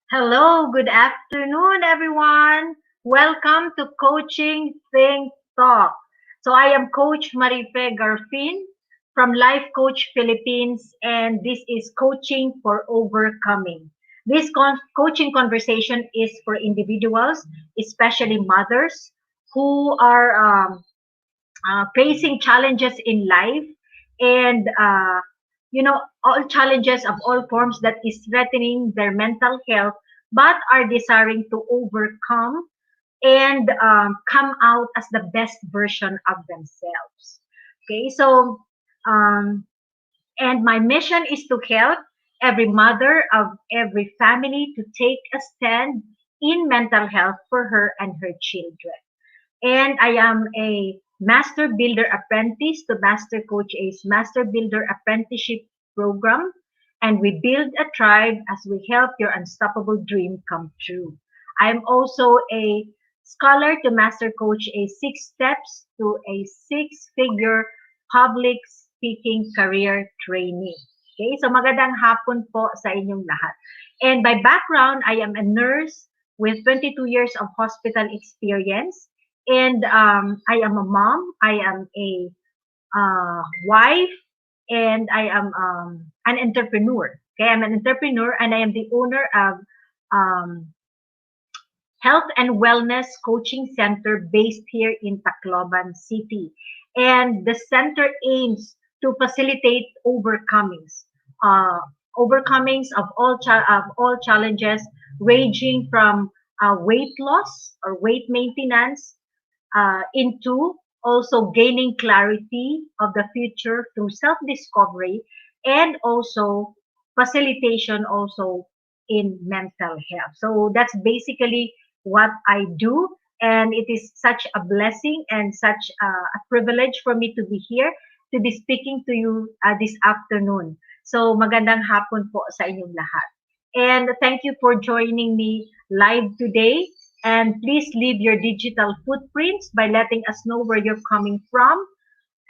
Hello, good afternoon, everyone. Welcome to Coaching Think Talk. So I am Coach Marife Garfin from Life Coach Philippines, and this is Coaching for Overcoming. This coaching conversation is for individuals, especially mothers, who are facing challenges in life and all challenges of all forms that is threatening their mental health but are desiring to overcome and come out as the best version of themselves. Okay, so um, and my mission is to help every mother of every family to take a stand in mental health for her and her children. And I am a Master Builder Apprentice to Master Coach A's Master Builder Apprenticeship Program. And we build a tribe as we help your unstoppable dream come true. I'm also a scholar to Master Coach A Six Steps to a Six-Figure Public Speaking Career Training. Okay, so magandang hapon po sa inyong lahat. And by background, I am a nurse with 22 years of hospital experience, and I am a mom, I am a wife, and I am an entrepreneur. Okay, I'm an entrepreneur, and I am the owner of um, Health and Wellness Coaching Center based here in Tacloban City. And the center aims to facilitate uh, overcomings of all challenges, ranging from weight loss or weight maintenance into also gaining clarity of the future through self-discovery and also facilitation also in mental health. So that's basically what I do. And it is such a blessing and such a privilege for me to be here to be speaking to you this afternoon. So magandang hapon po sa inyong lahat. And thank you for joining me live today. And please leave your digital footprints by letting us know where you're coming from.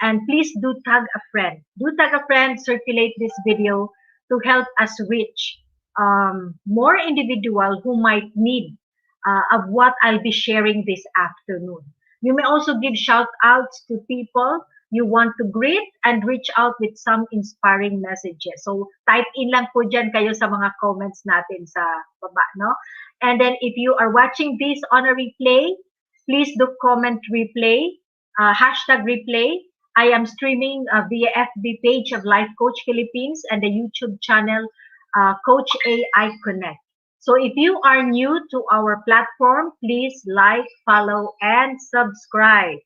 And please do tag a friend. Do tag a friend, circulate this video to help us reach more individual who might need of what I'll be sharing this afternoon. You may also give shout outs to people you want to greet and reach out with some inspiring messages. So type in lang po dyan kayo sa mga comments natin sa baba, no? And then if you are watching this on a replay, please do comment replay, hashtag replay. I am streaming via FB page of Life Coach Philippines and the YouTube channel Coach AI Connect. So if you are new to our platform, please like, follow, and subscribe.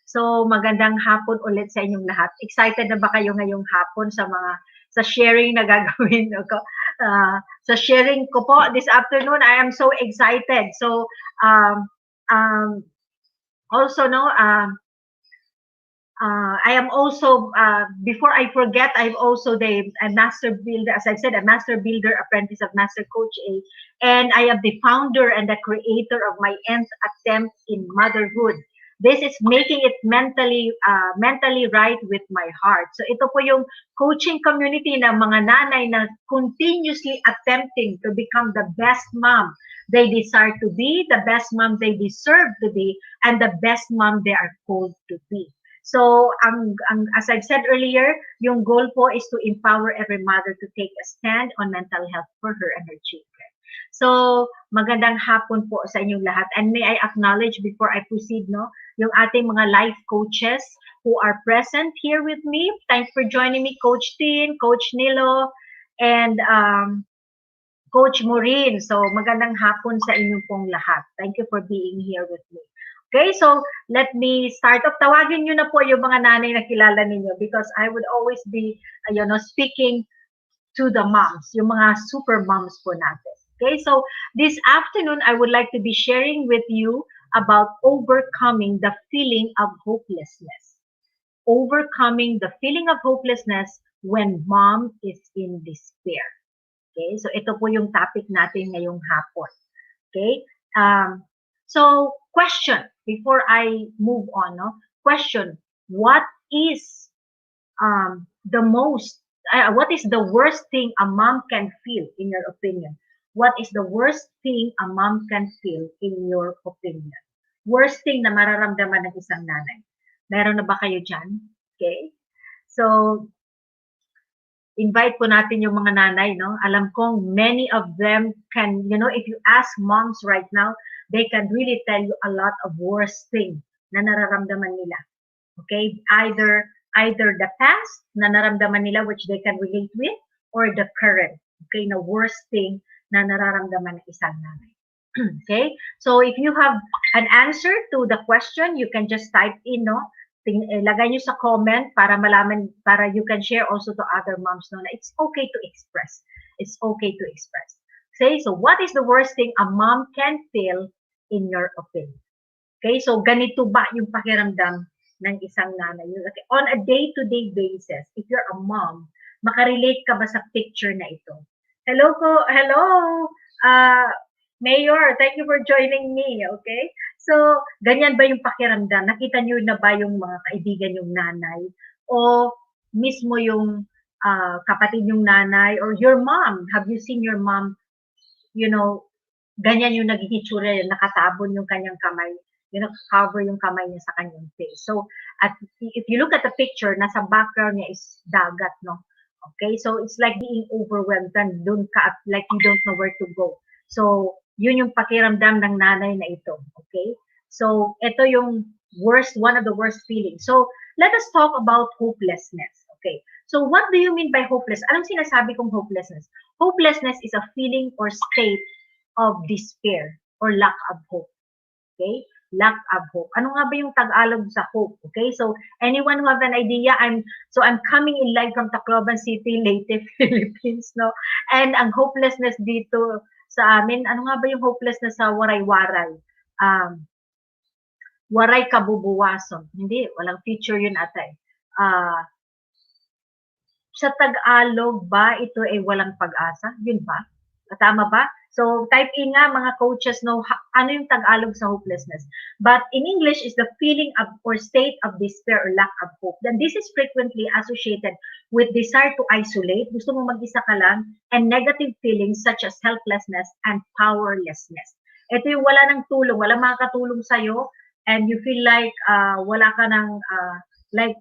So magandang hapon ulit sa inyong lahat. Excited na ba kayo ngayong hapon sa sharing na gagawin ko? Sa sharing ko po this afternoon, I am so excited. So um, um, also no I am also, before I forget, I'm also a master builder, as I said, a master builder apprentice of Master Coach A. And I am the founder and the creator of my nth attempt in motherhood. This is making it mentally right with my heart. So ito po yung coaching community ng mga nanay na continuously attempting to become the best mom they desire to be, the best mom they deserve to be, and the best mom they are called to be. So, as I've said earlier, yung goal po is to empower every mother to take a stand on mental health for her and her children. So, magandang hapon po sa inyong lahat. And may I acknowledge before I proceed, no, yung ating mga life coaches who are present here with me. Thanks for joining me, Coach Tin, Coach Nilo, and Coach Maureen. So, magandang hapon sa inyong pong lahat. Thank you for being here with me. Okay, so let me start off. Tawagin nyo na po yung mga nanay na kilala ninyo because I would always be, speaking to the moms, yung mga super moms po natin. Okay, so this afternoon, I would like to be sharing with you about overcoming the feeling of hopelessness. Overcoming the feeling of hopelessness when mom is in despair. Okay, so ito po yung topic natin ngayong hapon. Okay, so question before I move on, no? Question: What is what is the worst thing a mom can feel in your opinion? what is the worst thing a mom can feel in your opinion? Worst thing na mararamdaman ng isang nanay. Meron na ba kayo dyan? Okay? So, invite po natin yung mga nanay, no? Alam kong many of them can, if you ask moms right now, they can really tell you a lot of worst thing na nararamdaman nila. Okay? Either the past na naramdaman nila which they can relate with or the current. Okay? Na worst thing na nararamdaman ng isang nanay. Okay? So if you have an answer to the question, you can just type in, no? Lagay nyo sa comment para malaman, para you can share also to other moms, no? Na it's okay to express. It's okay to express. Okay? So what is the worst thing a mom can feel in your opinion? Okay? So ganito ba yung pakiramdam ng isang nanay? Okay? On a day-to-day basis, if you're a mom, makarelate ka ba sa picture na ito? Hello po, hello, Mayor, thank you for joining me, okay? So, ganyan ba yung pakiramdam? Nakita niyo na ba yung mga kaibigan yung nanay? O mismo yung kapatid yung nanay? Or your mom? Have you seen your mom, ganyan yung naging itsura, nakatabon yung kanyang kamay, cover yung kamay niya sa kanyang face. So, if you look at the picture, nasa background niya is dagat, no? Okay, so it's like being overwhelmed and like you don't know where to go. So, yun yung pakiramdam ng nanay na ito. Okay? So, ito yung one of the worst feelings. So, let us talk about hopelessness. Okay? So, what do you mean by hopeless? Anong sinasabi kong hopelessness? Hopelessness is a feeling or state of despair or lack of hope. Okay? Lack of hope. Ano nga ba yung Tagalog sa hope? Okay? So, anyone who have an idea, I'm coming in live from Tacloban City, Leyte, Philippines, no? And ang hopelessness dito sa amin, ano nga ba yung hopelessness sa waray-waray? Waray kabubuwason. Hindi, walang feature yun ata eh. Sa Tagalog ba, ito ay walang pag-asa? Yun ba? Tama ba? So, type in nga mga coaches know ano yung Tagalog sa hopelessness. But in English is the feeling of or state of despair or lack of hope. Then this is frequently associated with desire to isolate, gusto mo mag-isa ka lang, and negative feelings such as helplessness and powerlessness. Ito yung wala ng tulong, wala makakatulong sa'yo, and you feel like wala ka ng, like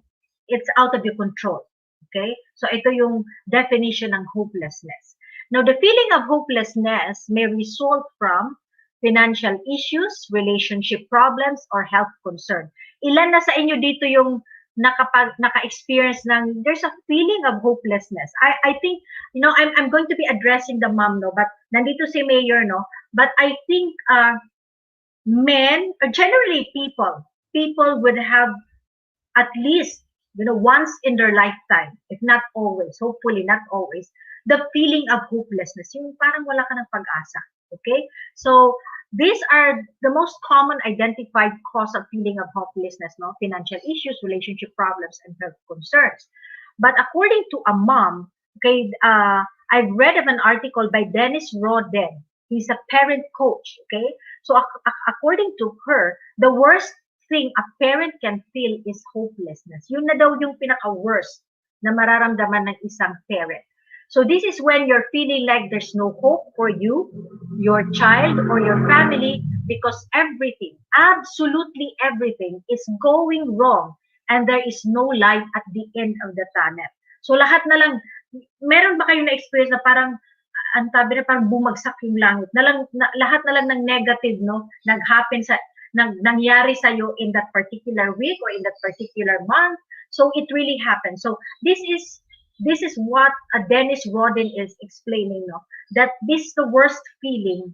it's out of your control. Okay? So ito yung definition ng hopelessness. Now, the feeling of hopelessness may result from financial issues, relationship problems, or health concern. Ilan na sa inyo dito yung naka-experience ng there's a feeling of hopelessness? I think, I'm going to be addressing the mom, no? But nandito si Mayor, no? But I think men, or generally people would have at least, once in their lifetime, if not always, hopefully not always, the feeling of hopelessness, yung parang wala ka ng pag-asa. Okay? So, these are the most common identified cause of feeling of hopelessness, no? Financial issues, relationship problems, and health concerns. But according to a mom, okay, I've read of an article by Dennis Rodden. He's a parent coach, okay? So, according to her, the worst thing a parent can feel is hopelessness. Yun na daw yung pinaka-worst na mararamdaman ng isang parent. So this is when you're feeling like there's no hope for you, your child, or your family because everything, absolutely everything is going wrong and there is no light at the end of the tunnel. So lahat na lang, meron ba kayo na-experience na parang, ang tabi na parang bumagsak yung langit, lahat na lang ng negative, no, nangyari sa'yo in that particular week or in that particular month. So it really happened. So this is what Dennis Rodden is explaining, no? That this is the worst feeling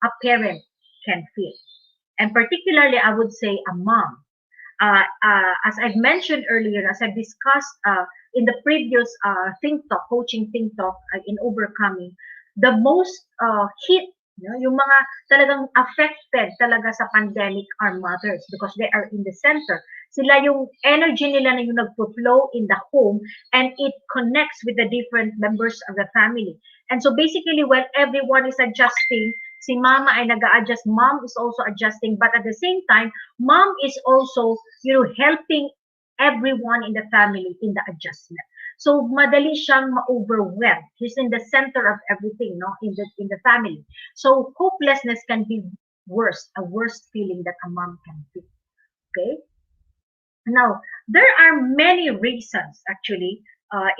a parent can feel. And particularly, I would say a mom. As I've mentioned earlier, as I've discussed in the previous coaching think talk in Overcoming, the most hit, yung mga talagang affected talaga sa pandemic are mothers because they are in the center. Sila yung energy nila na yung nagpo-flow in the home and it connects with the different members of the family. And so basically when everyone is adjusting, si mama ay nag-a-adjust, mom is also adjusting, but at the same time, mom is also, helping everyone in the family in the adjustment. So madali siyang ma-overwhelm. He's in the center of everything, no, in the family. So hopelessness can be worst, a worst feeling that a mom can feel. Okay. Now, there are many reasons actually.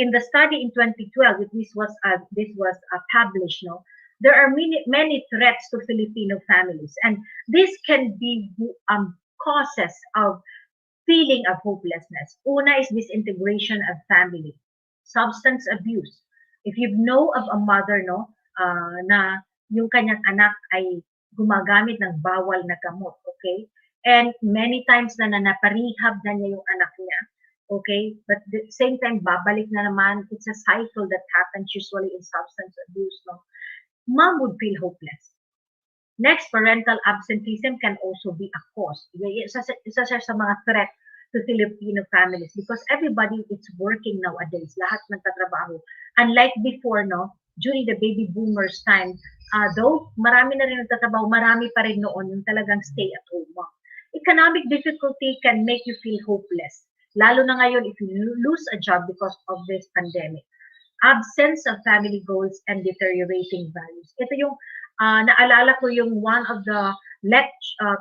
In the study in 2012, this was published. No, there are many threats to Filipino families, and this can be causes of feeling of hopelessness. Una is disintegration of family, substance abuse. If you know of a mother, no, na yung kanyang anak ay gumagamit ng bawal na gamot, okay? And many times na naparehab na niya yung anak niya, okay? But at the same time, babalik na naman. It's a cycle that happens usually in substance abuse, no? Mom would feel hopeless. Next, parental absenteeism can also be a cause. Isa siya sa mga threat to Filipino families because everybody is working nowadays. Lahat nagtatrabaho. Unlike before, no, during the baby boomers time, though marami na rin nagtatrabaho, marami pa rin noon yung talagang stay at home mom. Economic difficulty can make you feel hopeless. Lalo na ngayon if you lose a job because of this pandemic. Absence of family goals and deteriorating values. Ito yung naalala ko yung one of the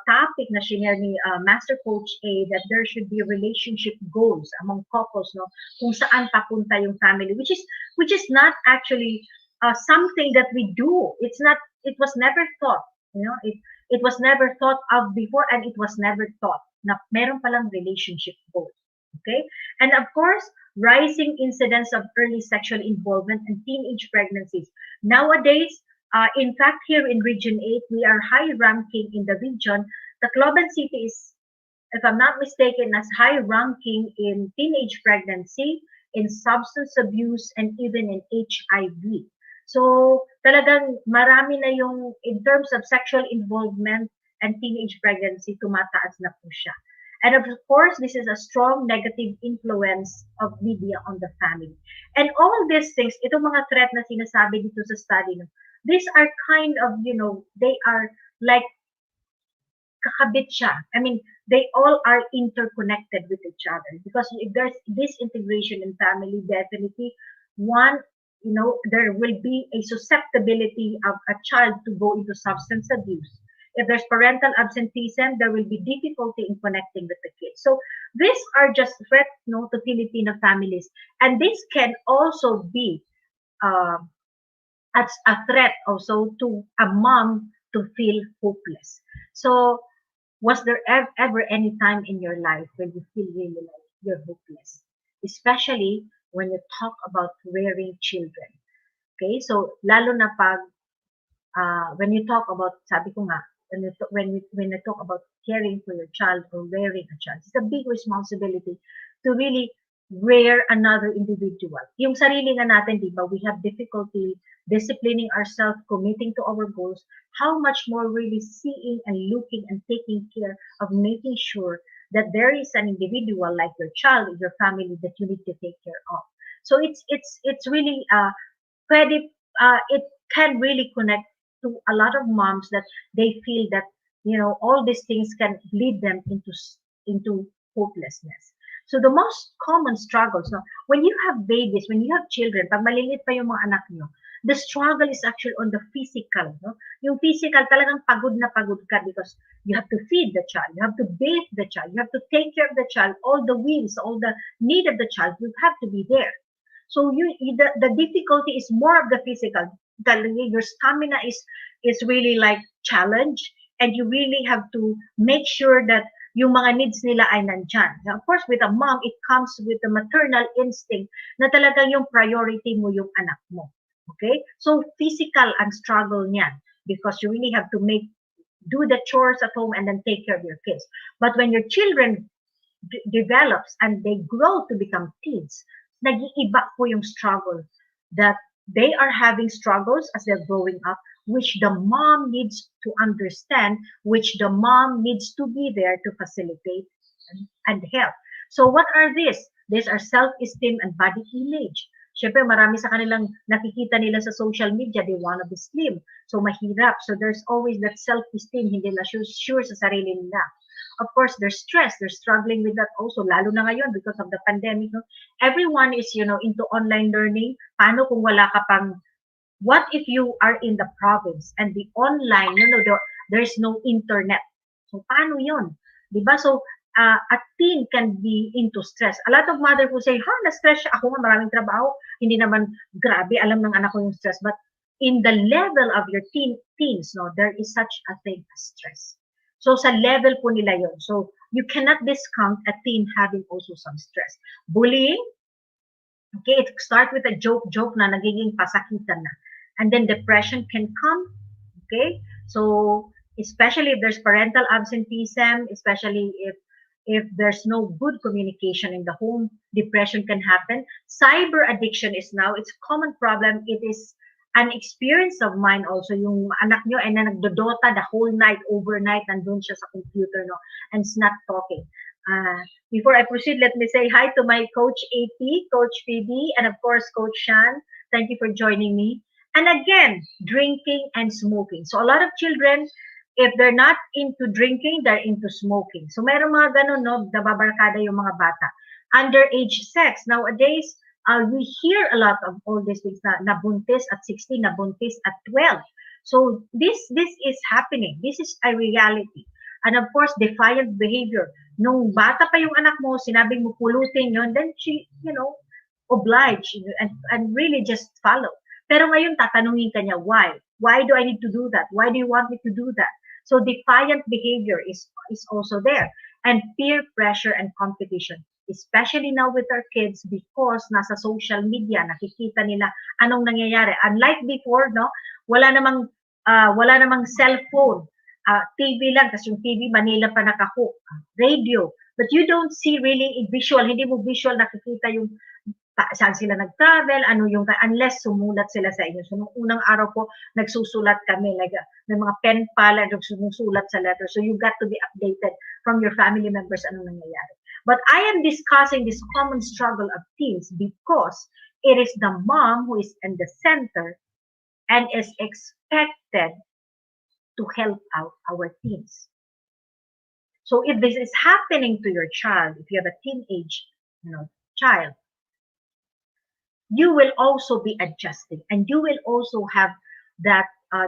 topic na shinare ni Master Coach A that there should be relationship goals among couples, no, kung saan papunta yung family, which is not actually something that we do. It was never thought, you know, it was never thought of before, and it was never thought na meron palang relationship goals. Okay, and of course, rising incidence of early sexual involvement and teenage pregnancies. Nowadays, in fact, here in Region 8, we are high ranking in the region. Tacloban City is, if I'm not mistaken, as high ranking in teenage pregnancy, in substance abuse, and even in HIV. So, talagang marami na yung, in terms of sexual involvement and teenage pregnancy, tumataas na po siya. And of course, this is a strong negative influence of media on the family. And all these things, itong mga threat na sinasabi dito sa study, no, these are kind of, they are like kakabit siya. I mean, they all are interconnected with each other because if there's disintegration in family, definitely one, there will be a susceptibility of a child to go into substance abuse. If there's parental absenteeism, there will be difficulty in connecting with the kids. So these are just threats, to Filipino families, and this can also be as a threat also to a mom to feel hopeless. So was there ever any time in your life when you feel really like you're hopeless, especially when you talk about rearing children? Okay, so lalo na pag when you talk about, sabi ko nga, when you talk about caring for your child or rearing a child, it's a big responsibility to really rear another individual. Yung sarili nga natin, di ba, we have difficulty disciplining ourselves, committing to our goals, how much more really seeing and looking and taking care of making sure that there is an individual like your child, your family that you need to take care of. So it's really pwede, it can really connect to a lot of moms that they feel that all these things can lead them into hopelessness. So the most common struggles, no, when you have babies, when you have children, pag maliliit pa yung mga anak nyo, the struggle is actually on the physical, no? Yung physical, talagang pagod na pagod ka because you have to feed the child, you have to bathe the child, you have to take care of the child, all the wants, all the need of the child, you have to be there. So the difficulty is more of the physical. Your stamina is really like challenge, and you really have to make sure that yung mga needs nila ay nandyan. Now, of course, with a mom, it comes with the maternal instinct na talagang yung priority mo yung anak mo. Okay? So physical ang struggle niyan because you really have to do the chores at home and then take care of your kids. But when your children develops and they grow to become teens, nag-iiba po yung struggle that they are having struggles as they're growing up, which the mom needs to understand, which the mom needs to be there to facilitate and help. So what are these? These are self-esteem and body image. syempre marami sa kanilang nakikita nila sa social media, they wanna be slim. So mahirap. So there's always that self-esteem, hindi na sure sa sarili nila. Of course, there's stress. They're struggling with that also, lalo na ngayon because of the pandemic. No? Everyone is, into online learning. Paano kung wala ka pang, what if you are in the province and the online, there's no internet. So, paano yun? Diba? So, a teen can be into stress. A lot of mother who say, na-stress siya. Ako nga, maraming trabaho. Hindi naman grabe, alam ng anak ko yung stress. But in the level of your teens, no, there is such a thing as stress. So, sa level po nila yon. So, you cannot discount a teen having also some stress. Bullying, okay, it start with a joke na nagiging pasakitan na. And then depression can come, okay? So, especially if there's parental absenteeism, especially if there's no good communication in the home, depression can happen. Cyber addiction is now, it's a common problem. It is an experience of mine also, yung anak nyo ay na nagdodota the whole night, overnight, nandun siya sa computer, no, and it's not talking. Before I proceed, let me say hi to my Coach AP, Coach Phoebe, and of course, Coach Shan. Thank you for joining me. And again, drinking and smoking. So a lot of children, if they're not into drinking, they're into smoking. So meron mga ganun, no, nababarkada yung mga bata. Underage sex. Nowadays, we hear a lot of all these things na nabuntis at 16, nabuntis at 12. So this is happening. This is a reality. And of course, defiant behavior. Nung bata pa yung anak mo, sinabing mo pulutin yun, then she, obliged and really just follow. Pero ngayon, tatanungin ka niya, why? Why do I need to do that? Why do you want me to do that? So defiant behavior is also there. And peer pressure and competition. Especially now with our kids because nasa social media, nakikita nila anong nangyayari. Unlike before, no, wala namang cellphone, TV lang, kasi yung TV Manila pa nakahook, radio. But you don't see really visual, hindi mo visual nakikita yung saan sila nag-travel, unless sumulat sila sa inyo. So, nung unang araw po, nagsusulat kami, like, may mga pen pala, sumusulat sa letter. So, you got to be updated from your family members anong nangyayari. But I am discussing this common struggle of teens because it is the mom who is in the center and is expected to help out our teens. So if this is happening to your child, if you have a teenage child, you will also be adjusting and you will also have that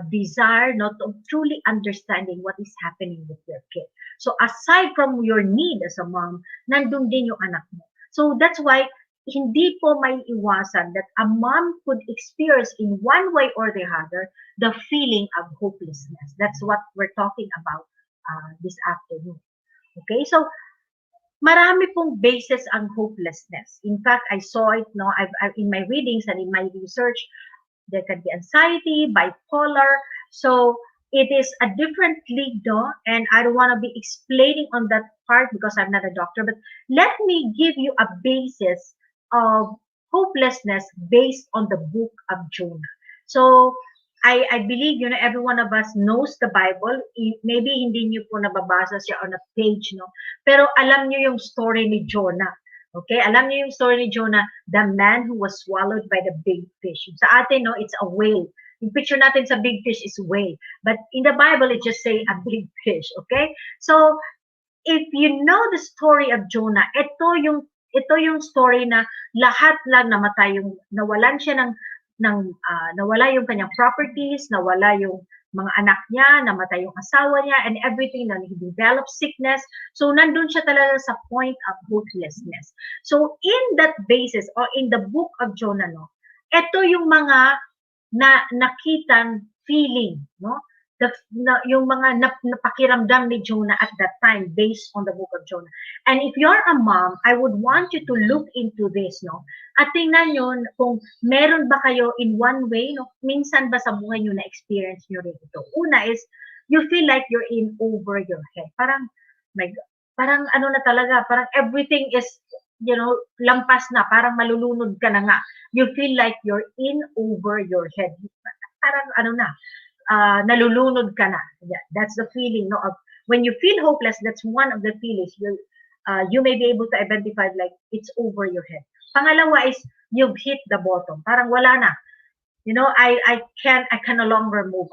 desire not of truly understanding what is happening with your kid. So aside from your need as a mom, nandun din yung anak mo. So that's why hindi po may iwasan that a mom could experience in one way or the other the feeling of hopelessness. That's what we're talking about this afternoon. Okay, so marami pong basis ang hopelessness. In fact, I saw it I've in my readings and in my research. There can be anxiety, bipolar. So it is a different league, and I don't want to be explaining on that part because I'm not a doctor. But let me give you a basis of hopelessness based on the book of Jonah. So I believe every one of us knows the Bible. Maybe hindi niyo po nababasa siya on a page, pero alam niyo yung story ni Jonah. Okay, alam niyo yung story ni Jonah, the man who was swallowed by the big fish. Sa atin, it's a whale. Yung picture natin sa big fish is whale. But in the Bible, it just say a big fish. Okay? So, if you know the story of Jonah, ito yung story na lahat lang namatay, nawalan siya nawala yung kanyang properties, nawala yung mga anak niya, namatay yung asawa niya, and everything, na he developed sickness. So, nandun siya talaga sa point of hopelessness. So, in that basis, or in the book of Jonah, ito yung mga nakitang feeling, yung mga napakiramdam ni Jonah at that time based on the book of Jonah. And if you're a mom, I would want you to look into this, at tingnan nyo kung meron ba kayo in one way, minsan ba sa buhay nyo na-experience nyo rin ito. Una is, you feel like you're in over your head. Parang na talaga, parang everything is, lampas na, parang malulunod ka na nga. You feel like you're in over your head. Parang nalulunod ka na. Yeah, that's the feeling of when you feel hopeless. That's one of the feelings you may be able to identify, like it's over your head. Pangalawa is you've hit the bottom. Parang wala na. I can no longer move.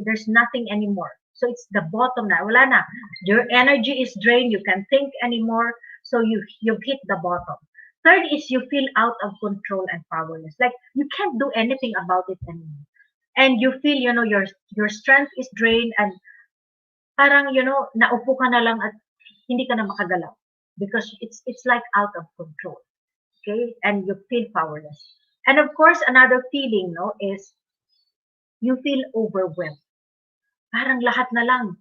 There's nothing anymore. So it's the bottom na. Wala na. Your energy is drained. You can't think anymore. So you've hit the bottom. Third is you feel out of control and powerless. Like you can't do anything about it anymore. And you feel, your strength is drained and parang, naupo ka na lang at hindi ka na makagalaw because it's like out of control. Okay? And you feel powerless. And of course, another feeling, no, is you feel overwhelmed. Parang lahat na lang.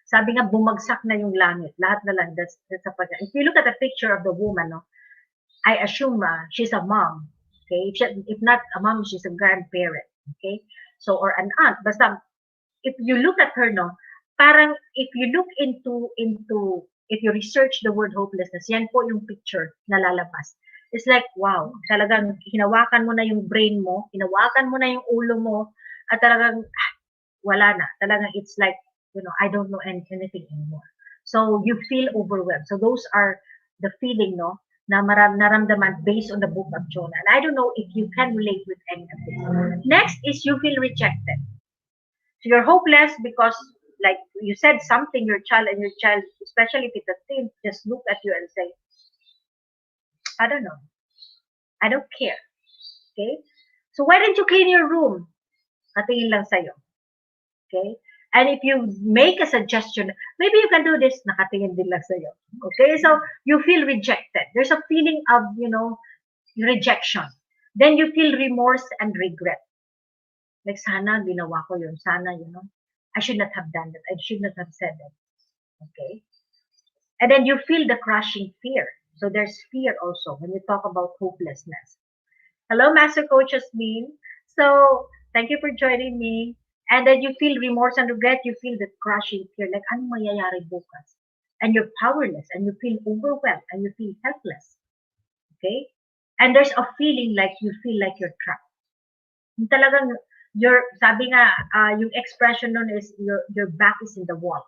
Sabi nga, bumagsak na yung langit. Lahat na lang. That's a pag. If you look at the picture of the woman, no, I assume she's a mom. Okay? If not a mom, she's a grandparent. Okay? So, or an aunt. Basta, if you look at her, no, parang if you look if you research the word hopelessness, yan po yung picture na lalabas. It's like, wow, talagang hinawakan mo na yung brain mo, hinawakan mo na yung ulo mo, at talagang wala na. Talagang it's like, I don't know anything anymore. So you feel overwhelmed. So those are the feeling, no, na naramdaman based on the book of Jonah. And I don't know if you can relate with any of this. Next is you feel rejected. So you're hopeless because, like you said something, your child, especially if it's a teen, just look at you and say, I don't know. I don't care. Okay? So why don't you clean your room? Katingin lang sa'yo. Okay? And if you make a suggestion, maybe you can do this, nakatingin din lang sa'yo. Okay? So you feel rejected. There's a feeling of, rejection. Then you feel remorse and regret. Like, sana ginawa ko yun. Sana, I should not have done that. I should not have said that. Okay? And then you feel the crushing fear. So there's fear also when you talk about hopelessness. Hello, Master Coach Asmin. So thank you for joining me. And then you feel remorse and regret. You feel the crushing fear. Like, ano mangyayari bukas? And you're powerless and you feel overwhelmed and you feel helpless. Okay? And there's a feeling like you feel like you're trapped. Yung talagang, sabi nga, yung expression nun is your back is in the wall.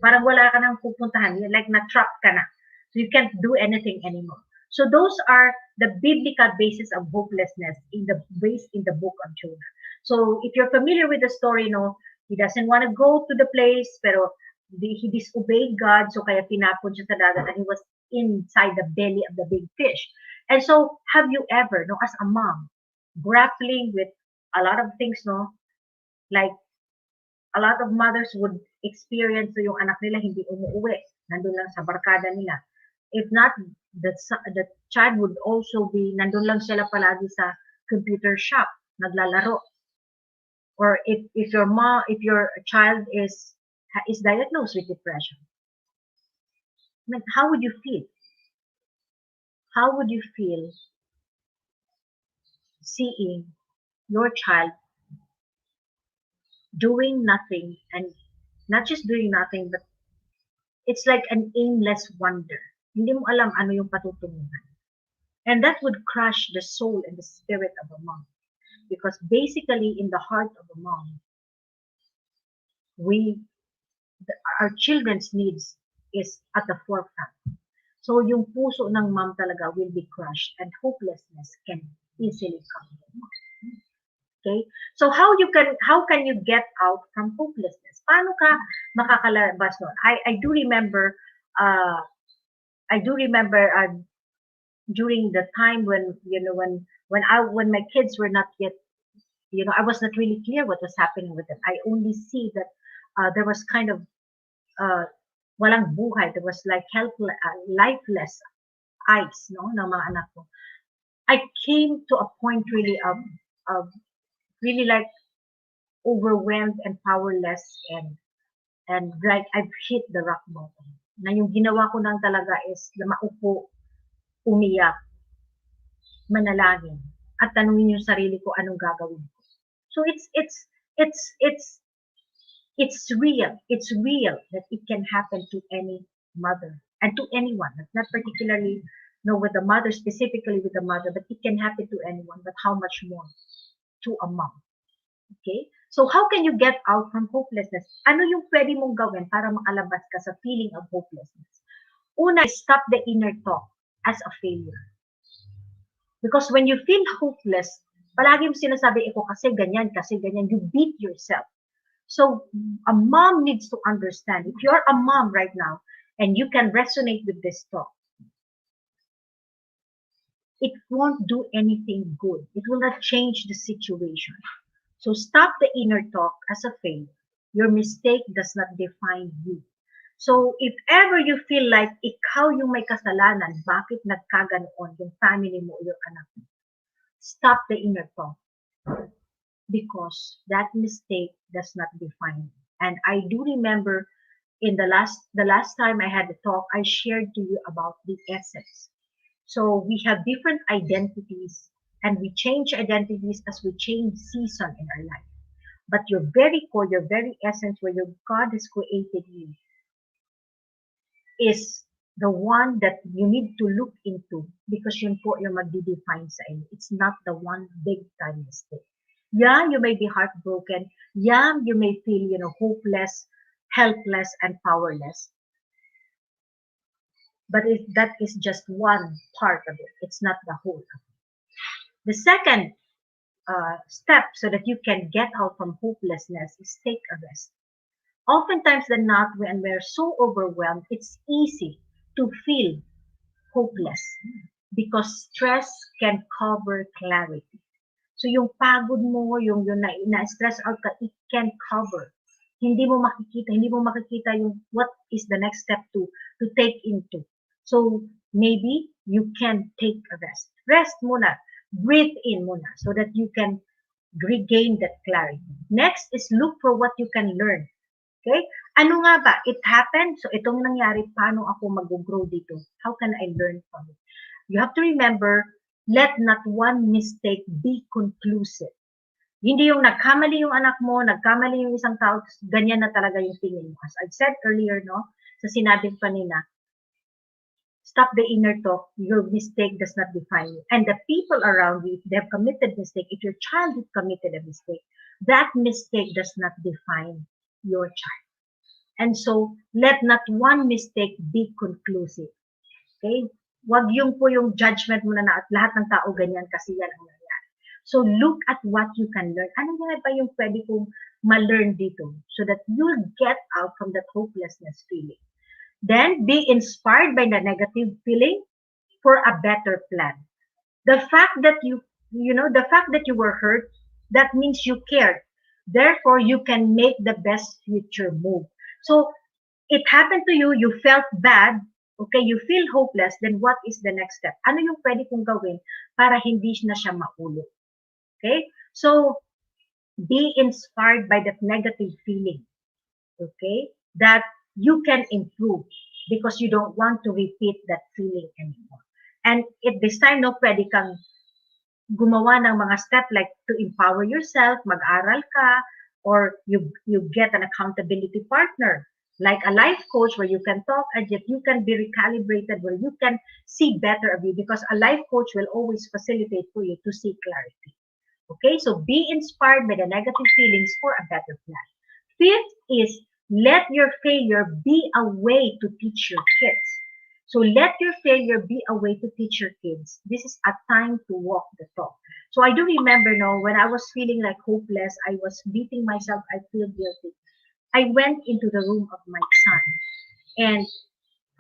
Parang wala ka nang pupuntahan. You're like na-trapped ka na. So you can't do anything anymore. So those are the biblical basis of hopelessness based in the book of Jonah. So if you're familiar with the story, he doesn't want to go to the place, pero he disobeyed God, so kaya pinapon siya sa dagat and he was inside the belly of the big fish. And so, have you ever, as a mom, grappling with a lot of things, like a lot of mothers would experience yung anak nila hindi umuuwi, nandun lang sa barkada nila. If not, the child would also be, nandun lang sila palagi sa computer shop, naglalaro. Or if your child is diagnosed with depression, I mean, how would you feel? How would you feel seeing your child doing nothing, and not just doing nothing, but it's like an aimless wonder. Hindi mo alam ano yung patutunguhan. And that would crush the soul and the spirit of a mom. Because basically, in the heart of a mom, our children's needs is at the forefront. So yung puso ng mom talaga will be crushed and hopelessness can easily come. Okay? So how can you get out from hopelessness? Paano ka makakalabas nun? I do remember during the time when when my kids were not yet, I was not really clear what was happening with them. I only see that there was kind of walang buhay. There was like lifeless eyes, ng mga anak ko. I came to a point really of really like overwhelmed and powerless and like I've hit the rock bottom. Na yung ginawa ko lang talaga is na maupo, umiyak, manalangin, at tanungin yung sarili ko anong gagawin ko. So it's real. It's real that it can happen to any mother and to anyone. Not particularly with the mother, specifically with the mother, but it can happen to anyone. But how much more to a mom? Okay? So how can you get out from hopelessness? Ano yung pwede mong gawin para makalabas ka sa feeling of hopelessness? Una, stop the inner talk. as a failure. Because when you feel hopeless, palagi mo sinasabi, eko kasi ganyan, you beat yourself. So a mom needs to understand, if you're a mom right now, and you can resonate with this talk, it won't do anything good. It will not change the situation. So stop the inner talk as a failure. Your mistake does not define you. So if ever you feel like ikaw yung may kasalanan, bakit nagkaganoon yung family mo o your anak mo? Stop the inner talk because that mistake does not define you. And I do remember in the last time I had a talk, I shared to you about the essence. So we have different identities and we change identities as we change season in our life. But your very core, your very essence where your God has created you is the one that you need to look into because yun po yung magdi-define sa inyo. It's not the one big time mistake. Yeah, you may be heartbroken. Yeah, you may feel, hopeless, helpless, and powerless. But that is just one part of it. It's not the whole of it. The second step so that you can get out from hopelessness is take a rest. Oftentimes than not, when we're so overwhelmed, it's easy to feel hopeless because stress can cover clarity. So yung pagod mo, yung na-stress out ka, it can cover. Hindi mo makikita yung what is the next step to take into. So maybe you can take a rest. Rest muna. Breathe in muna so that you can regain that clarity. Next is look for what you can learn. Okay? Ano nga ba? It happened. So itong nangyari, paano ako mag-grow dito? How can I learn from it? You have to remember, let not one mistake be conclusive. Hindi yung nagkamali yung anak mo, nagkamali yung isang tao, ganyan na talaga yung tingin mo. As I've said earlier, no, sa sinabi ko kanina, stop the inner talk. Your mistake does not define you. And the people around you, if they have committed mistake, if your child has committed a mistake, that mistake does not define your child. And so, let not one mistake be conclusive. Okay? Wag yung po yung judgment mo na at lahat ng tao ganyan kasi yan ang nangyari. So, look at what you can learn. Ano nga ba yung pwede kong ma-learn dito so that you'll get out from that hopelessness feeling. Then, be inspired by the negative feeling for a better plan. The fact that the fact that you were hurt, that means you cared. Therefore, you can make the best future move. So, it happened to you, you felt bad, okay, you feel hopeless, then what is the next step? Ano yung pwede kong gawin para hindi na siya maulit? Okay? So, be inspired by that negative feeling. Okay? That you can improve because you don't want to repeat that feeling anymore. And at this time, no, pwede kang gumawa ng mga step like to empower yourself, mag-aral ka, or you get an accountability partner, like a life coach where you can talk and yet you can be recalibrated, where you can see better of you because a life coach will always facilitate for you to see clarity. Okay, so be inspired by the negative feelings for a better plan. Fifth is let your failure be a way to teach your kids. So let your failure be a way to teach your kids. This is a time to walk the talk. So I do remember now when I was feeling like hopeless, I was beating myself, I feel guilty. I went into the room of my son. And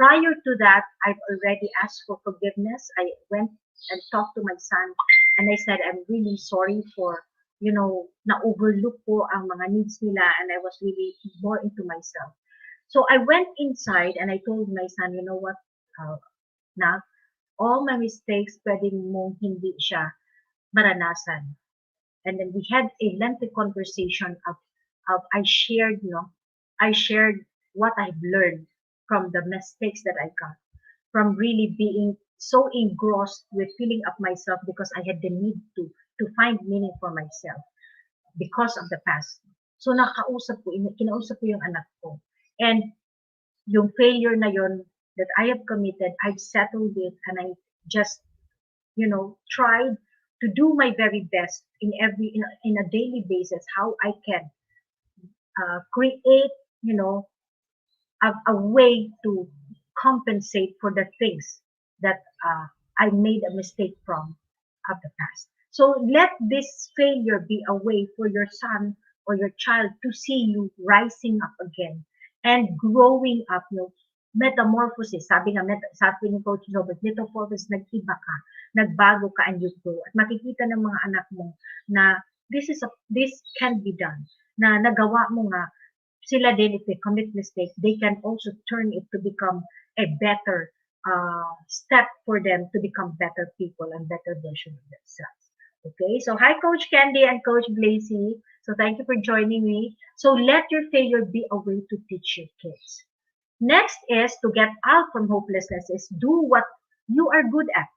prior to that, I've already asked for forgiveness. I went and talked to my son and I said, I'm really sorry for, na-overlook ko ang mga needs nila and I was really more into myself. So I went inside and I told my son, you know what, na all my mistakes pwede mong hindi siya maranasan. And then we had a lengthy conversation of I shared what I've learned from the mistakes that I got, from really being so engrossed with filling up myself because I had the need to find meaning for myself because of the past. So kinausap ko yung anak ko. And yung failure na yon that I have committed, I've settled it and I just, tried to do my very best in a daily basis how I can create, a way to compensate for the things that I made a mistake from of the past. So let this failure be a way for your son or your child to see you rising up again and growing up. Metamorphosis, sabi nga, sabi ni Coach Robert, metamorphosis, nag-iba ka, nagbago ka, and you grow. At makikita ng mga anak mo na this can be done, na nagawa mo nga, sila din, if they commit mistakes, they can also turn it to become a better step for them to become better people and better version of themselves. Okay, so hi Coach Candy and Coach Blazy. So thank you for joining me. So let your failure be a way to teach your kids. Next is to get out from hopelessness is do what you are good at.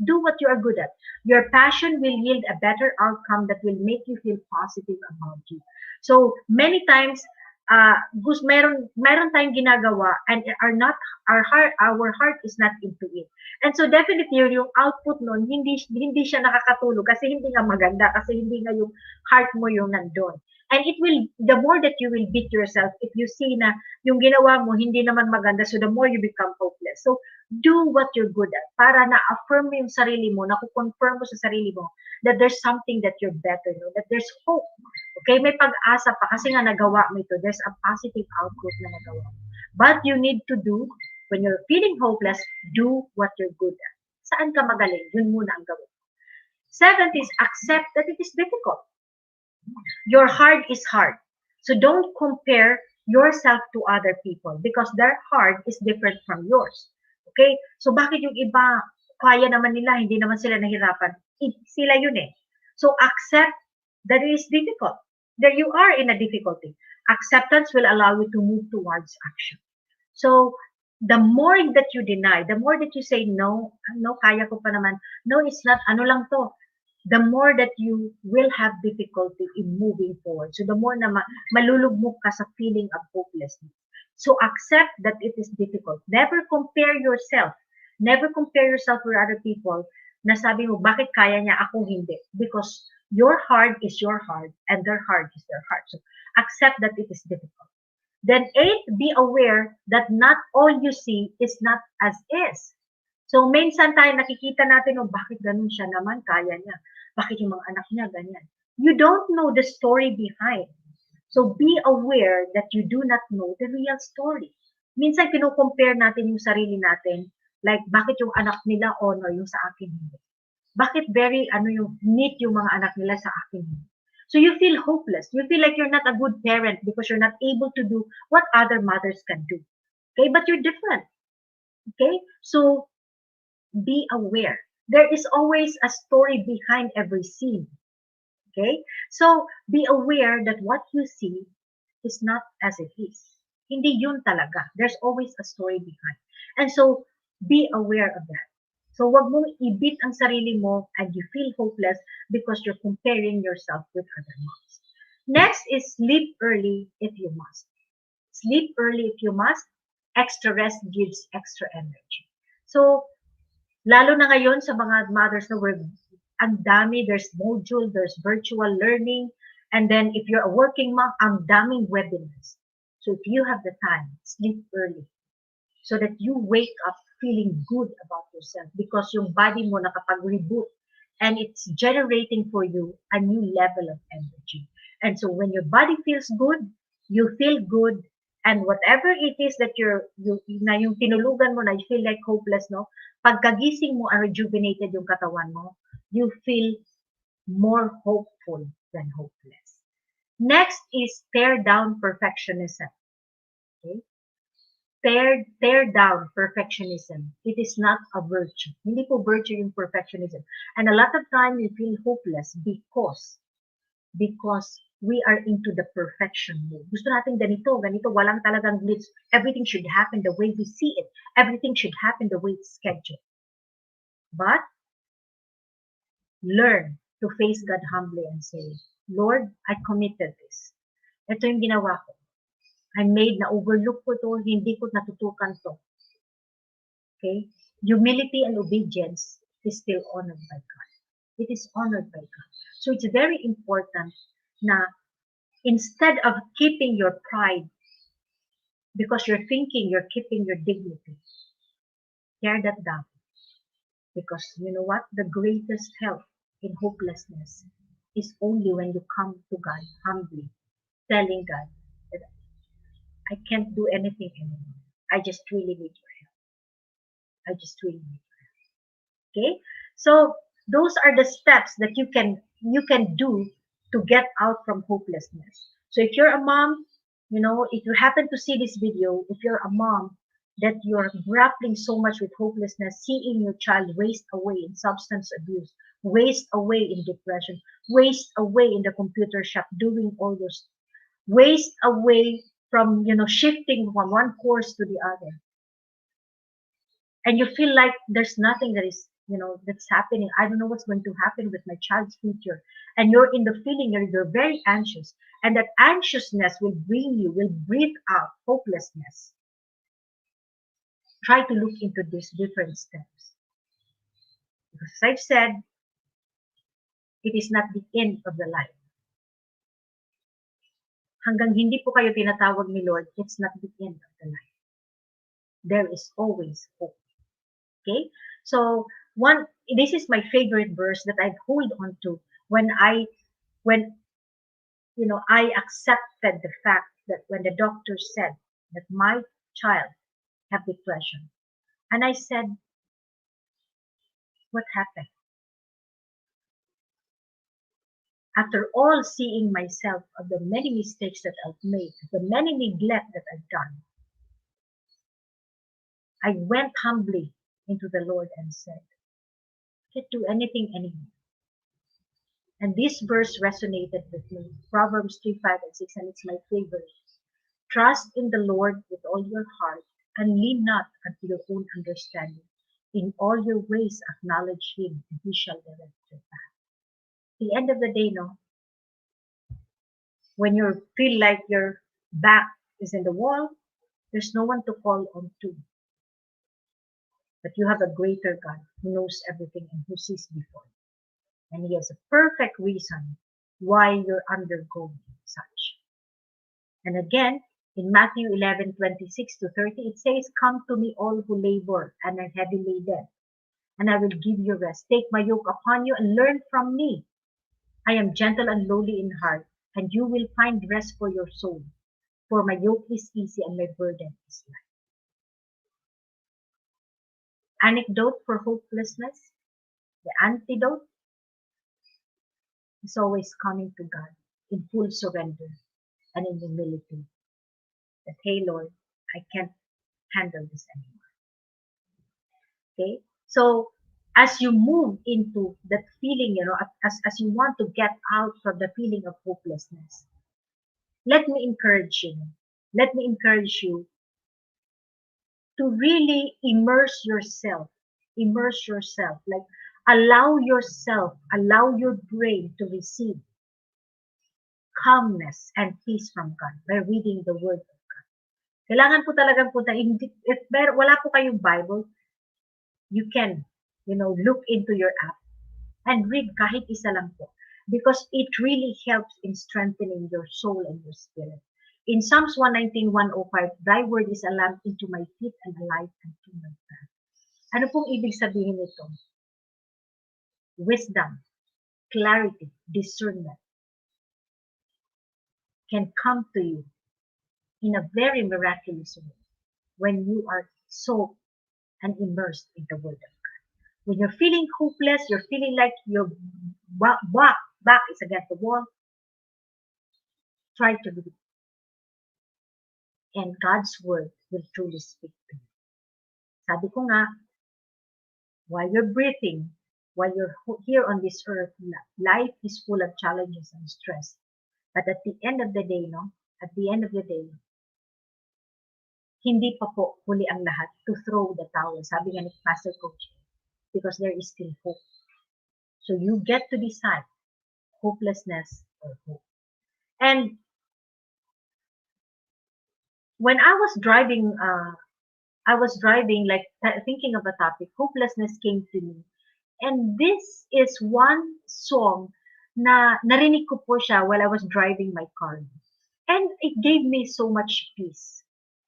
Do what you are good at. Your passion will yield a better outcome that will make you feel positive about you. So many times, meron tayong ginagawa and our heart is not into it. And so definitely yung output nun, hindi siya nakakatulog kasi hindi nga maganda, kasi hindi nga yung heart mo yung nandun. And it will, the more that you will beat yourself, if you see na yung ginawa mo hindi naman maganda, so the more you become hopeless. So do what you're good at para na-affirm mo yung sarili mo, na-confirm mo sa sarili mo that there's something that you're better, no? That there's hope. Okay, may pag-asa pa kasi nga nagawa mo ito. There's a positive output na nagawa mo. But you need to do, when you're feeling hopeless, do what you're good at. Saan ka magaling? Yun muna ang gawin. Seventh is accept that it is difficult. Your heart is hard. So don't compare yourself to other people because their heart is different from yours. Okay? So bakit yung iba, kaya naman nila, hindi naman sila nahirapan? Sila yun eh. So accept that it is difficult. That you are in a difficulty. Acceptance will allow you to move towards action. So the more that you deny, the more that you say, no, kaya ko pa naman. No, it's not, ano lang to. The more that you will have difficulty in moving forward. So the more na malulugmok ka sa feeling of hopelessness. So accept that it is difficult. Never compare yourself. Never compare yourself with other people na sabi mo, bakit kaya niya, ako hindi? Because your heart is your heart and their heart is their heart. So accept that it is difficult. Then 8, be aware that not all you see is not as is. So minsan tayo nakikita natin, oh, bakit ganun siya naman, kaya niya. Bakit yung mga anak niya ganyan? You don't know the story behind. So be aware that you do not know the real story. Minsan kino-compare natin yung sarili natin, like bakit yung anak nila honor yung sa akin hindi. Bakit very yung neat yung mga anak nila sa akin hindi. So you feel hopeless. You feel like you're not a good parent because you're not able to do what other mothers can do. Okay, but you're different. Okay, so be aware. There is always a story behind every scene. Okay? So, be aware that what you see is not as it is. Hindi yun talaga. There's always a story behind. And so, be aware of that. So, wag mong ibit ang sarili mo and you feel hopeless because you're comparing yourself with other moms. Next is sleep early if you must. Sleep early if you must. Extra rest gives extra energy. So, lalo na ngayon sa mga mothers na ang dami, there's module, there's virtual learning, and then if you're a working mom, ang daming webinars. So if you have the time, sleep early so that you wake up feeling good about yourself because yung body mo nakapag-reboot and it's generating for you a new level of energy. And so when your body feels good, you feel good, and whatever it is that yung tinulugan mo na you feel like hopeless, no? Pagkagising mo, rejuvenated yung katawan mo, you feel more hopeful than hopeless. Next is tear down perfectionism. Okay? Tear down perfectionism. It is not a virtue. Hindi po virtue yung perfectionism. And a lot of time you feel hopeless because we are into the perfection mode. Gusto natin ganito, walang talagang glitch. Everything should happen the way we see it. Everything should happen the way it's scheduled. But learn to face God humbly and say, Lord, I committed this. Ito yung ginawa ko. I made na overlook ko to, hindi ko natutukan to. Okay? Humility and obedience is still honored by God. It is honored by God. So it's very important na instead of keeping your pride because you're thinking you're keeping your dignity, tear that down. Because you know what? The greatest help in hopelessness is only when you come to God humbly, telling God that I can't do anything anymore. I just really need your help. I just really need. Okay, so those are the steps that you can do to get out from hopelessness. So if you're a mom, if you happen to see this video, if you're a mom that you're grappling so much with hopelessness, seeing your child waste away in substance abuse, waste away in depression, waste away in the computer shop doing all those, waste away from shifting from one course to the other, and you feel like there's nothing that is that's happening. I don't know what's going to happen with my child's future, and you're in the feeling you're very anxious, and that anxiousness will breathe out hopelessness. Try to look into these different steps, because as I've said, it is not the end of the life. Hanggang hindi po kayo tinatawag ni Lord, it's not the end of the life. There is always hope. Okay, so this is my favorite verse that I hold on to when I accepted the fact that when the doctor said that my child have depression, and I said, what happened? After all seeing myself of the many mistakes that I've made, the many neglect that I've done, I went humbly into the Lord and said, I can't do anything anymore. And this verse resonated with me, Proverbs 3, 5, and 6, and it's my favorite. Trust in the Lord with all your heart, and lean not unto your own understanding. In all your ways acknowledge Him, and He shall direct your path. At the end of the day, when you feel like your back is in the wall, there's no one to call on to. But you have a greater God who knows everything and who sees before. And He has a perfect reason why you're undergoing such. And again, in Matthew 11:26 to 30, it says, come to me all who labor and are heavy laden, and I will give you rest. Take my yoke upon you and learn from me. I am gentle and lowly in heart, and you will find rest for your soul. For my yoke is easy and my burden is light. Anecdote for hopelessness. The antidote is always coming to God in full surrender and in humility. That, hey Lord, I can't handle this anymore. Okay? So as you move into that feeling, as you want to get out from the feeling of hopelessness, let me encourage you. Let me encourage you to really immerse yourself, like allow your brain to receive calmness and peace from God by reading the Word of God. Kailangan po talagang punta, if wala po kayong Bible, you can, look into your app and read kahit isa lang po. Because it really helps in strengthening your soul and your spirit. In Psalms 119:105, thy word is a lamp into my feet and a light unto my path. Ano pong ibig sabihin nito? Wisdom, clarity, discernment can come to you in a very miraculous way when you are soaked and immersed in the Word of God. When you're feeling hopeless, you're feeling like your back is against the wall, try to read. And God's Word will truly speak to you. Sabi ko nga, while you're breathing, while you're here on this earth, life is full of challenges and stress. But at the end of the day, hindi pa po huli ang lahat to throw the towel. Sabi nga ni Pastor Coach, because there is still hope. So you get to decide hopelessness or hope. And when I was driving, like thinking of a topic, hopelessness came to me. And this is one song na narinig ko po siya while I was driving my car. And it gave me so much peace.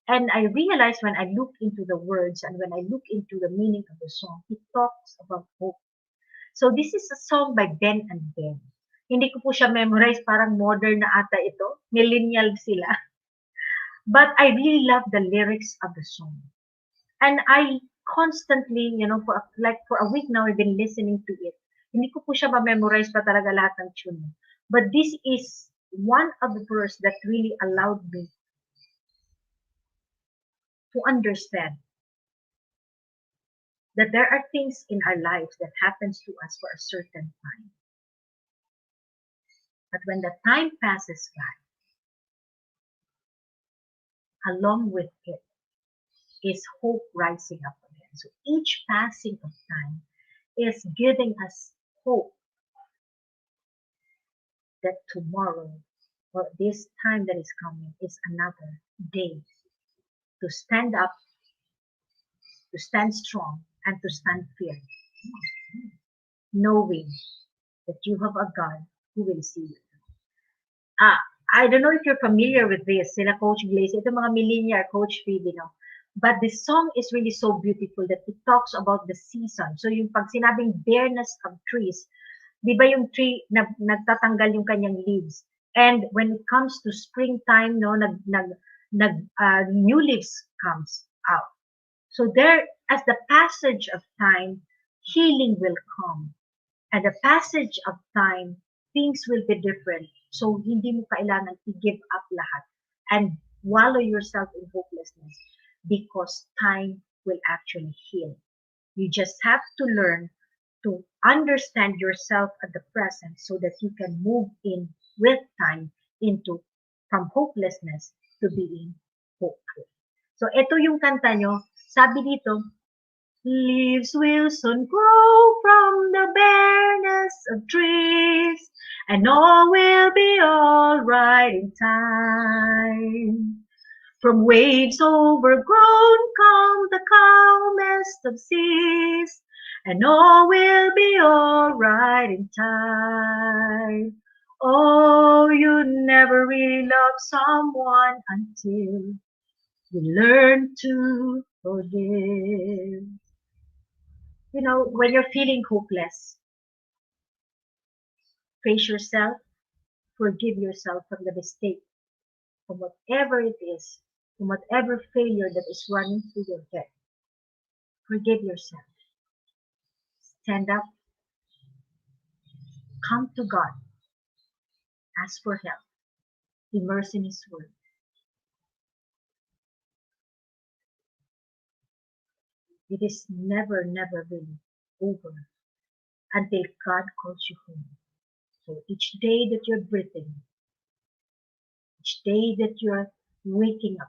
And I realized when I look into the words and when I look into the meaning of the song, it talks about hope. So this is a song by Ben and Ben. Hindi ko po siya memorize, parang modern na ata ito. Millennial sila. But I really love the lyrics of the song. And I constantly, for a week now, I've been listening to it. Hindi ko po siya ma-memorize pa talaga lahat ng tune. But this is one of the verse that really allowed me to understand that there are things in our lives that happens to us for a certain time. But when the time passes by, along with it is hope rising up again. So each passing of time is giving us hope that tomorrow or this time that is coming is another day to stand up, to stand strong, and to stand firm, knowing that you have a God who will see you. Ah, I don't know if you're familiar with this, sila Coach Glaze, ito mga millennial Coach Phoebe, no? But the song is really so beautiful that it talks about the season. So yung pag sinabing bareness of trees, di ba yung tree nagtatanggal yung kanyang leaves? And when it comes to springtime, no, new leaves comes out. So there, as the passage of time, healing will come. And the passage of time, things will be different. So, hindi mo kailangan i-give up lahat and wallow yourself in hopelessness because time will actually heal. You just have to learn to understand yourself at the present so that you can move in with time into from hopelessness to being hopeful. So, ito yung kanta nyo. Sabi dito, leaves will soon grow from the bareness of trees, and all will be all right in time. From waves overgrown come the calmest of seas, and all will be all right in time. Oh, you never really love someone until you learn to forgive. When you're feeling hopeless, face yourself, forgive yourself from the mistake, from whatever it is, from whatever failure that is running through your head. Forgive yourself. Stand up, come to God, ask for help, immerse in His Word. It is never, never really over until God calls you home. So each day that you're breathing, each day that you're waking up,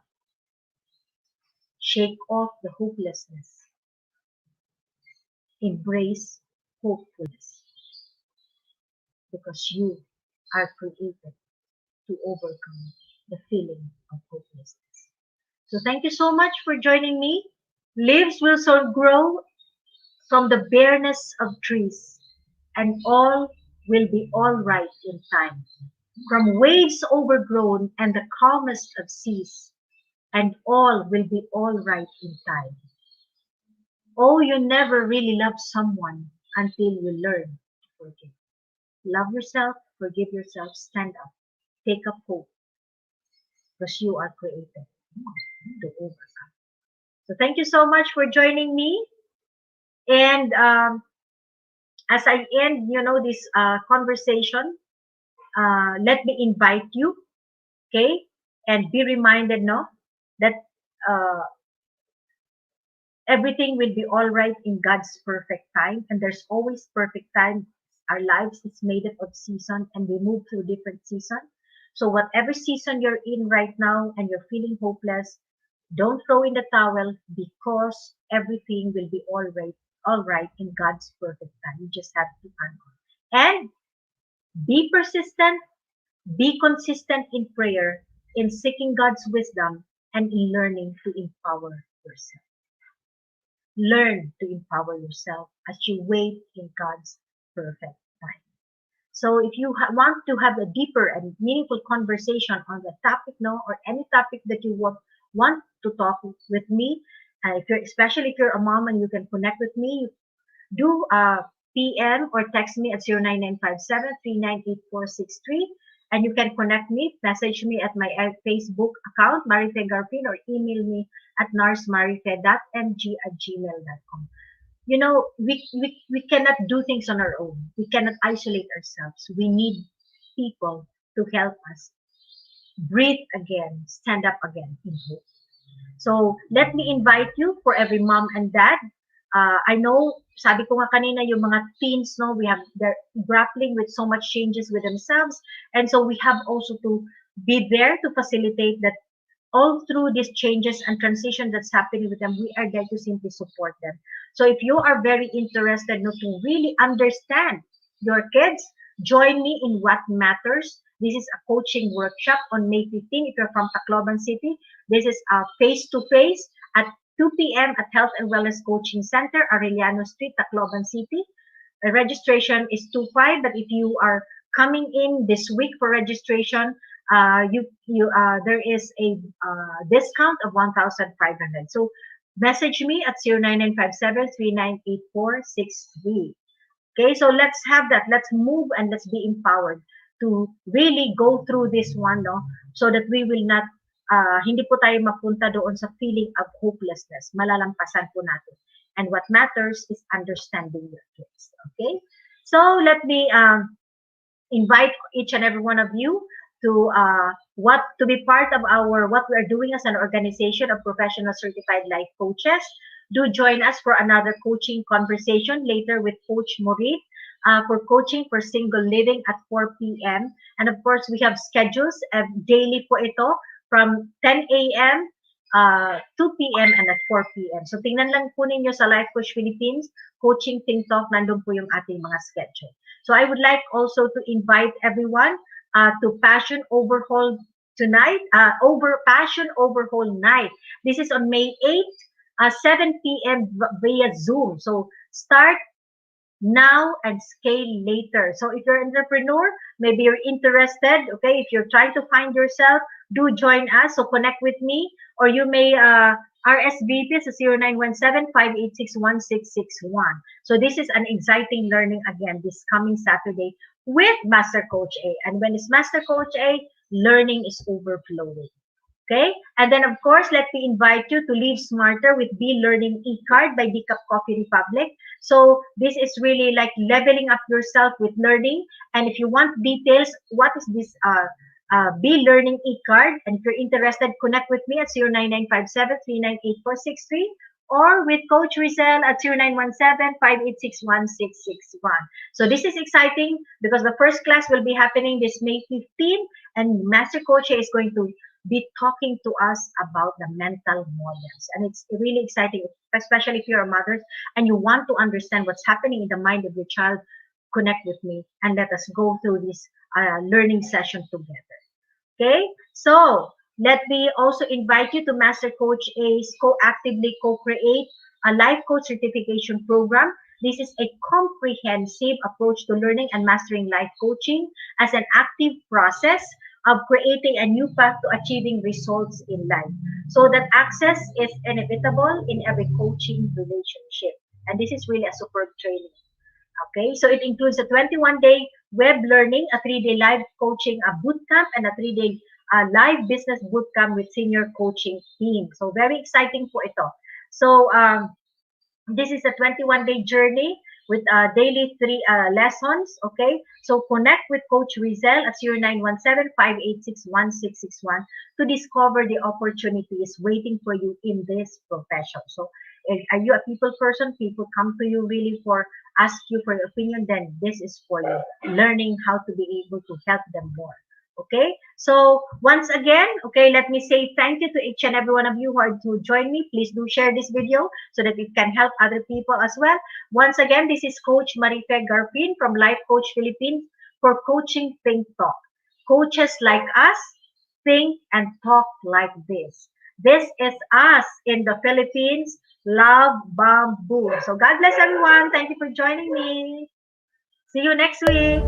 shake off the hopelessness. Embrace hopefulness because you are created to overcome the feeling of hopelessness. So thank you so much for joining me. Leaves will soon grow from the bareness of trees, and all will be all right in time. From waves overgrown and the calmest of seas, and all will be all right in time. Oh, you never really love someone until you learn to forgive. Love yourself, forgive yourself, stand up, take up hope, because you are created to overcome. So thank you so much for joining me. And as I end, this conversation, let me invite you, okay, and be reminded, no, that uh, everything will be all right in God's perfect time, and there's always perfect time. Our lives is made up of season, and we move through different season. So whatever season you're in right now, and you're feeling hopeless, don't throw in the towel because everything will be all right in God's perfect time. You just have to anchor and be persistent, be consistent in prayer, in seeking God's wisdom, and in learning to empower yourself. Learn to empower yourself as you wait in God's perfect time. So if you want to have a deeper and meaningful conversation on the topic, no, or any topic that you want to talk with me, especially if you're a mom and you can connect with me, do PM or text me at 0995739846 and you can connect me, message me at my Facebook account, Marife Garpin, or email me at narsmarife.mg@gmail.com. We cannot do things on our own. We cannot isolate ourselves. We need people to help us breathe again, stand up again in hope. So let me invite you for every mom and dad. I know, sabi ko nga kanina, yung mga teens, no, they're grappling with so much changes with themselves. And so we have also to be there to facilitate that all through these changes and transition that's happening with them, we are there to simply support them. So if you are very interested, no, to really understand your kids, join me in What Matters. This is a coaching workshop on May 15. If you're from Tacloban City, this is a face-to-face at 2 p.m. at Health and Wellness Coaching Center, Arellano Street, Tacloban City. The registration is 2.5, but if you are coming in this week for registration, there is a discount of 1,500. So message me at 099573988463. Okay, so let's have that. Let's move and let's be empowered to really go through this one, no, so that we will not hindi po tayo mapunta doon sa feeling of hopelessness. Malalampasan po natin. And what matters is understanding your kids. Okay? So let me invite each and every one of you to be part of what we are doing as an organization of professional certified life coaches. Do join us for another coaching conversation later with Coach Marife for coaching for single living at 4 p.m. And of course, we have schedules daily po ito from 10 a.m., 2 p.m. and at 4 p.m. So tingnan lang po ninyo sa Life Coach Philippines, Coaching Think Talk, nandun po yung ating mga schedule. So I would like also to invite everyone to Passion Overhaul tonight, Passion Overhaul Night. This is on May 8th, 7 p.m. via Zoom. So start now and scale later. So if you're an entrepreneur, maybe you're interested, okay, if you're trying to find yourself, do join us. So connect with me, or you may RSVP to 0917-586-1661. So this is an exciting learning again this coming Saturday with Master Coach A. And when it's Master Coach A, learning is overflowing. Okay, and then of course, let me invite you to live smarter with Be Learning e-card by Decaf Coffee Republic. So this is really like leveling up yourself with learning. And if you want details, what is this Be Learning e-card? And if you're interested, connect with me at 099573988463 or with Coach Rizel at 0917-586-1661. So this is exciting because the first class will be happening this May 15, and Master Coach is going to be talking to us about the mental models. And it's really exciting, especially if you're a mother and you want to understand what's happening in the mind of your child. Connect with me and let us go through this learning session together. Okay, so let me also invite you to Master Coach A's co-actively co-create a life coach certification program. This is a comprehensive approach to learning and mastering life coaching as an active process of creating a new path to achieving results in life. So that access is inevitable in every coaching relationship. And this is really a superb training. Okay, so it includes a 21-day web learning, a 3-day live coaching bootcamp, and a 3-day live business bootcamp with senior coaching team. So very exciting po ito. So this is a 21-day journey with daily 3 lessons. Okay, so connect with Coach Rizel at 0917-586-1661 to discover the opportunities waiting for you in this profession. So are you a people person? People come to you really for ask you for your opinion, then this is for you. Learning how to be able to help them more. Okay, so once again, okay, let me say thank you to each and every one of you who are to join me. Please do share this video so that it can help other people as well. Once again, this is Coach Marife Garpin from Life Coach Philippines for Coaching Think Talk. Coaches like us think and talk like this. This is us in the Philippines. Love, bomb, boom. So God bless everyone. Thank you for joining me. See you next week.